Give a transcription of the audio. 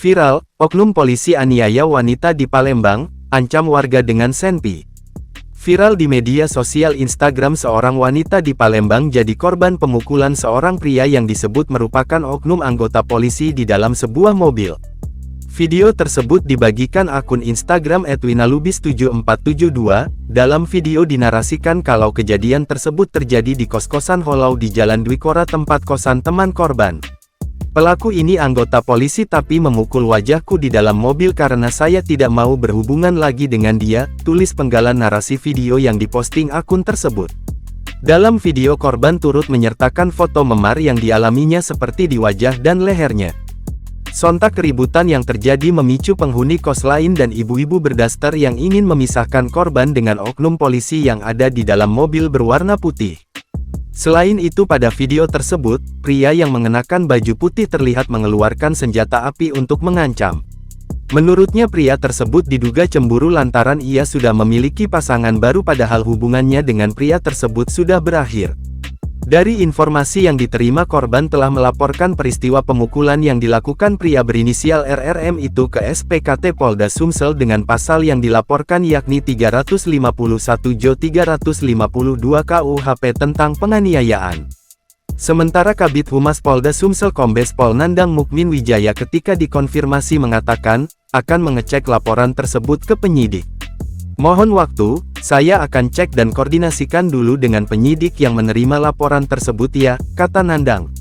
Viral, oknum polisi aniaya wanita di Palembang, ancam warga dengan senpi. Viral di media sosial Instagram, seorang wanita di Palembang jadi korban pemukulan seorang pria yang disebut merupakan oknum anggota polisi di dalam sebuah mobil. Video tersebut dibagikan akun Instagram @winalubis7472. Dalam video dinarasikan kalau kejadian tersebut terjadi di kos-kosan Holau di Jalan Dwikora, tempat kosan teman korban. Pelaku ini anggota polisi tapi memukul wajahku di dalam mobil karena saya tidak mau berhubungan lagi dengan dia, tulis penggalan narasi video yang diposting akun tersebut. Dalam video, korban turut menyertakan foto memar yang dialaminya seperti di wajah dan lehernya. Sontak keributan yang terjadi memicu penghuni kos lain dan ibu-ibu berdaster yang ingin memisahkan korban dengan oknum polisi yang ada di dalam mobil berwarna putih. Selain itu, pada video tersebut, pria yang mengenakan baju putih terlihat mengeluarkan senjata api untuk mengancam. Menurutnya, pria tersebut diduga cemburu lantaran ia sudah memiliki pasangan baru padahal hubungannya dengan pria tersebut sudah berakhir. Dari informasi yang diterima, korban telah melaporkan peristiwa pemukulan yang dilakukan pria berinisial RRM itu ke SPKT Polda Sumsel dengan pasal yang dilaporkan yakni 351 Jo 352 KUHP tentang penganiayaan. Sementara Kabid Humas Polda Sumsel Kombes Pol Nandang Mukmin Wijaya ketika dikonfirmasi mengatakan, akan mengecek laporan tersebut ke penyidik. Mohon waktu, saya akan cek dan koordinasikan dulu dengan penyidik yang menerima laporan tersebut ya, kata Nandang.